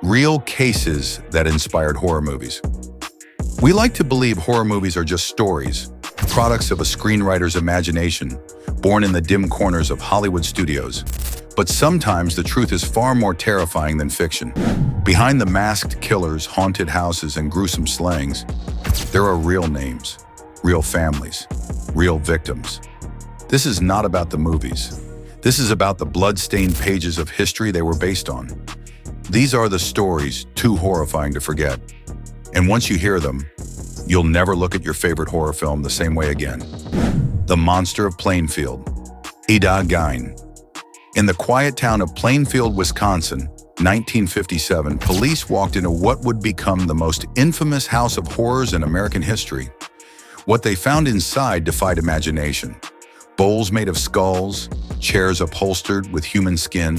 Real cases that inspired horror movies. We like to believe horror movies are just stories, products of a screenwriter's imagination, born in the dim corners of Hollywood studios. But sometimes the truth is far more terrifying than fiction. Behind the masked killers, haunted houses, and gruesome slayings, there are real names, real families, real victims. This is not about the movies. This is about the blood-stained pages of history they were based on. These are the stories too horrifying to forget. And once you hear them, you'll never look at your favorite horror film the same way again. The Monster of Plainfield, Ed Gein. In the quiet town of Plainfield, Wisconsin, 1957, police walked into what would become the most infamous house of horrors in American history. What they found inside defied imagination. Bowls made of skulls, chairs upholstered with human skin,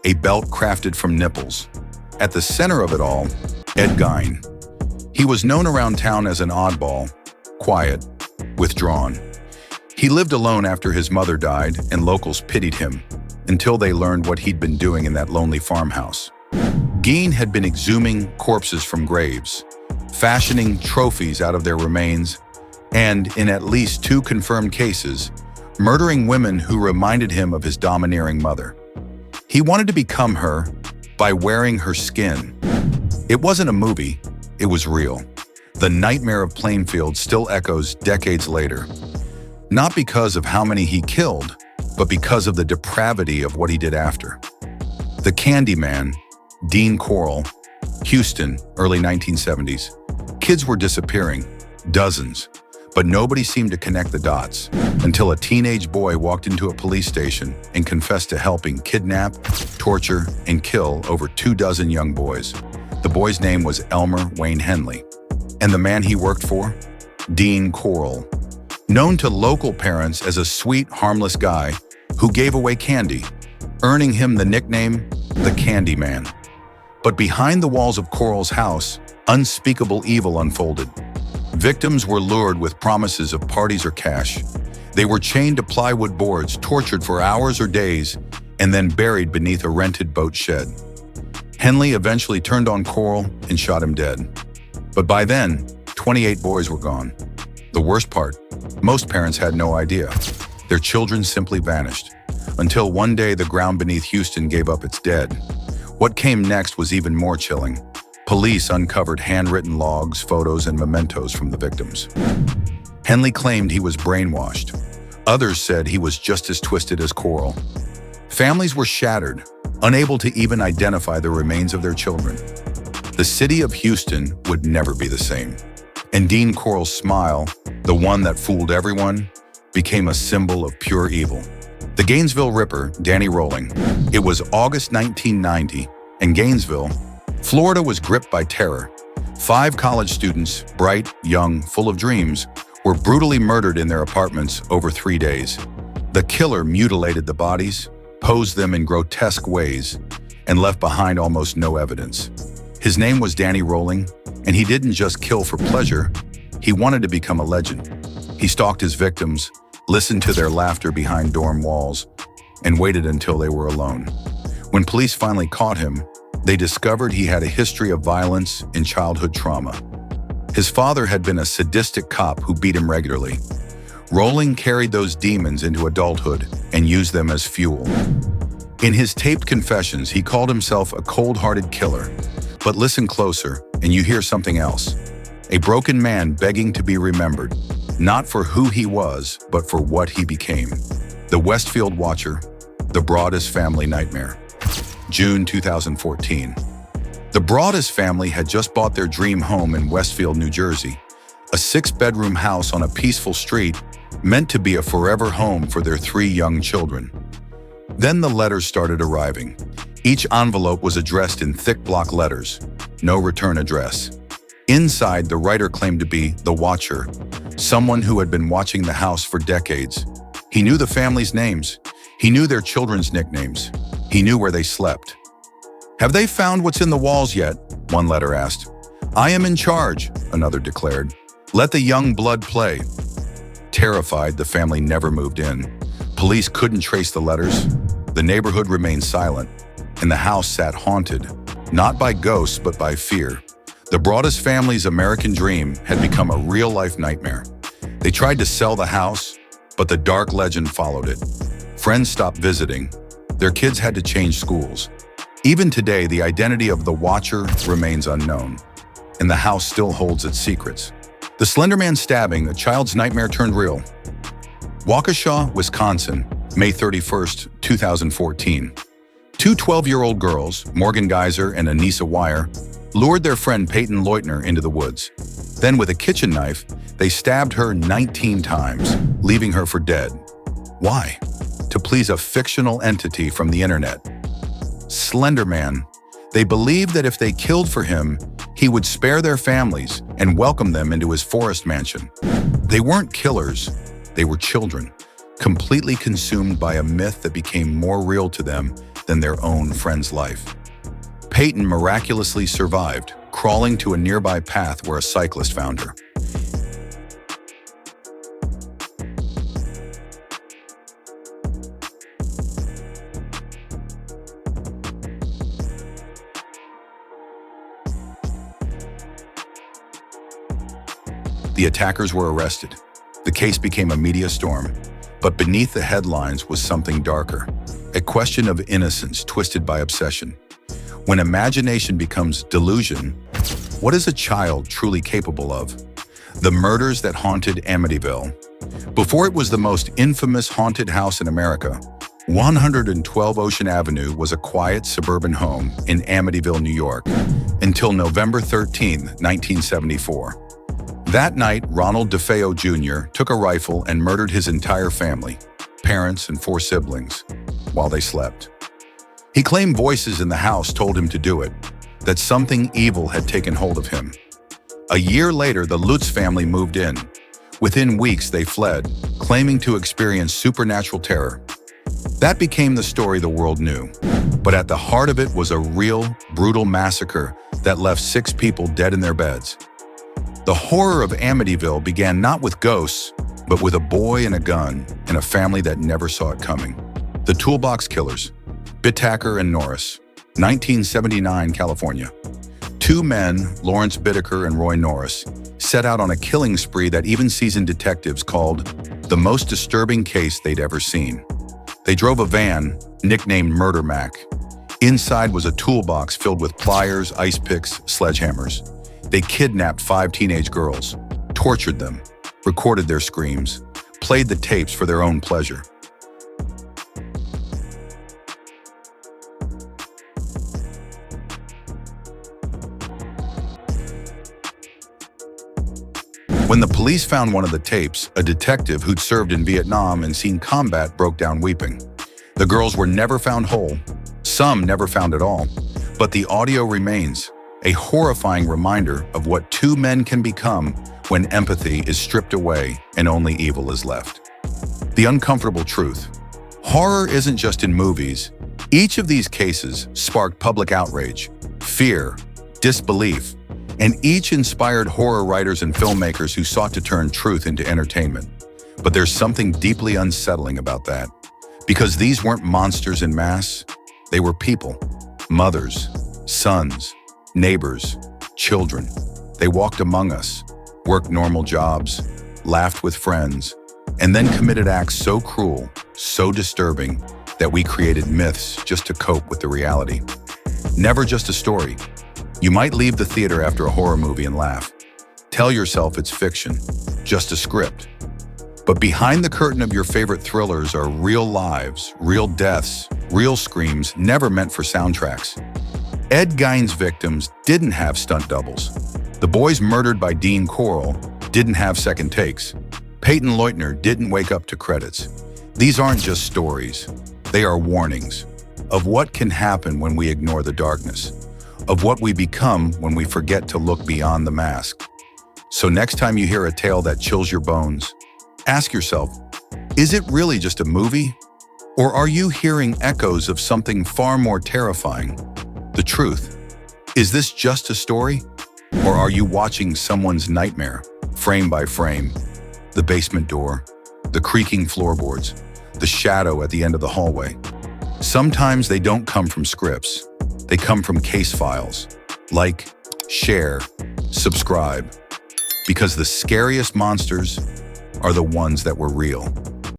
a belt crafted from nipples. At the center of it all, Ed Gein. He was known around town as an oddball, quiet, withdrawn. He lived alone after his mother died, and locals pitied him, until they learned what he'd been doing in that lonely farmhouse. Gein had been exhuming corpses from graves, fashioning trophies out of their remains, and, in at least 2 confirmed cases, murdering women who reminded him of his domineering mother. He wanted to become her by wearing her skin. It wasn't a movie, it was real. The nightmare of Plainfield still echoes decades later. Not because of how many he killed, but because of the depravity of what he did after. The Candyman, Dean Corll, Houston, early 1970s. Kids were disappearing, dozens, but nobody seemed to connect the dots until a teenage boy walked into a police station and confessed to helping kidnap, torture, and kill over 24 young boys. The boy's name was Elmer Wayne Henley, and the man he worked for? Dean Corll, known to local parents as a sweet, harmless guy who gave away candy, earning him the nickname the Candyman. But behind the walls of Corll's house, unspeakable evil unfolded. Victims were lured with promises of parties or cash. They were chained to plywood boards, tortured for hours or days, and then buried beneath a rented boat shed. Henley eventually turned on Corll and shot him dead. But by then, 28 boys were gone. The worst part, most parents had no idea. Their children simply vanished, until one day the ground beneath Houston gave up its dead. What came next was even more chilling. Police uncovered handwritten logs, photos, and mementos from the victims. Henley claimed he was brainwashed. Others said he was just as twisted as Corll. Families were shattered, unable to even identify the remains of their children. The city of Houston would never be the same. And Dean Corll's smile, the one that fooled everyone, became a symbol of pure evil. The Gainesville Ripper, Danny Rolling. It was August 1990, and Gainesville, Florida was gripped by terror. 5 college students, bright, young, full of dreams, were brutally murdered in their apartments over 3 days. The killer mutilated the bodies, posed them in grotesque ways, and left behind almost no evidence. His name was Danny Rolling, and he didn't just kill for pleasure, he wanted to become a legend. He stalked his victims, listened to their laughter behind dorm walls, and waited until they were alone. When police finally caught him, they discovered he had a history of violence and childhood trauma. His father had been a sadistic cop who beat him regularly. Rolling carried those demons into adulthood and used them as fuel. In his taped confessions, he called himself a cold-hearted killer. But listen closer, and you hear something else. A broken man begging to be remembered, not for who he was, but for what he became. The Westfield Watcher, the Broaddus family nightmare. June 2014. The Broaddus family had just bought their dream home in Westfield, New Jersey, a 6-bedroom house on a peaceful street meant to be a forever home for their 3 young children. Then the letters started arriving. Each envelope was addressed in thick block letters, no return address. Inside, the writer claimed to be the Watcher, someone who had been watching the house for decades. He knew the family's names. He knew their children's nicknames. He knew where they slept. "Have they found what's in the walls yet?" one letter asked. "I am in charge," another declared. "Let the young blood play." Terrified, the family never moved in. Police couldn't trace the letters. The neighborhood remained silent, and the house sat haunted, not by ghosts but by fear. The Broaddus family's American dream had become a real-life nightmare. They tried to sell the house, but the dark legend followed it. Friends stopped visiting. Their kids had to change schools. Even today, the identity of the Watcher remains unknown, and the house still holds its secrets. The Slenderman stabbing, a child's nightmare turned real. Waukesha, Wisconsin, May 31st, 2014. Two 12-year-old girls, Morgan Geyser and Anissa Wire, lured their friend Peyton Leutner into the woods. Then, with a kitchen knife, they stabbed her 19 times, leaving her for dead. Why? To please a fictional entity from the internet. Slenderman. They believed that if they killed for him, he would spare their families and welcome them into his forest mansion. They weren't killers, they were children, completely consumed by a myth that became more real to them than their own friend's life. Peyton miraculously survived, crawling to a nearby path where a cyclist found her. The attackers were arrested. The case became a media storm, but beneath the headlines was something darker, a question of innocence twisted by obsession. When imagination becomes delusion, what is a child truly capable of? The murders that haunted Amityville. Before it was the most infamous haunted house in America, 112 Ocean Avenue was a quiet suburban home in Amityville, New York, until November 13, 1974. That night, Ronald DeFeo Jr. took a rifle and murdered his entire family, parents and 4 siblings, while they slept. He claimed voices in the house told him to do it, that something evil had taken hold of him. A year later, the Lutz family moved in. Within weeks, they fled, claiming to experience supernatural terror. That became the story the world knew. But at the heart of it was a real, brutal massacre that left 6 people dead in their beds. The horror of Amityville began not with ghosts, but with a boy and a gun and a family that never saw it coming. The Toolbox Killers, Bittaker and Norris, 1979, California. 2 men, Lawrence Bittaker and Roy Norris, set out on a killing spree that even seasoned detectives called the most disturbing case they'd ever seen. They drove a van, nicknamed Murder Mac. Inside was a toolbox filled with pliers, ice picks, sledgehammers. They kidnapped 5 teenage girls, tortured them, recorded their screams, played the tapes for their own pleasure. When the police found one of the tapes, a detective who'd served in Vietnam and seen combat broke down weeping. The girls were never found whole, some never found at all, but the audio remains. A horrifying reminder of what 2 men can become when empathy is stripped away and only evil is left. The uncomfortable truth. Horror isn't just in movies. Each of these cases sparked public outrage, fear, disbelief, and each inspired horror writers and filmmakers who sought to turn truth into entertainment. But there's something deeply unsettling about that. Because these weren't monsters in mass, they were people, mothers, sons, neighbors, children. They walked among us, worked normal jobs, laughed with friends, and then committed acts so cruel, so disturbing, that we created myths just to cope with the reality. Never just a story. You might leave the theater after a horror movie and laugh. Tell yourself it's fiction, just a script. But behind the curtain of your favorite thrillers are real lives, real deaths, real screams never meant for soundtracks. Ed Gein's victims didn't have stunt doubles. The boys murdered by Dean Corll didn't have second takes. Peyton Leutner didn't wake up to credits. These aren't just stories. They are warnings of what can happen when we ignore the darkness, of what we become when we forget to look beyond the mask. So next time you hear a tale that chills your bones, ask yourself, is it really just a movie? Or are you hearing echoes of something far more terrifying? The truth. Is this just a story? Or are you watching someone's nightmare, frame by frame? The basement door, the creaking floorboards, the shadow at the end of the hallway. Sometimes they don't come from scripts. They come from case files. Like, share, subscribe. Because the scariest monsters are the ones that were real.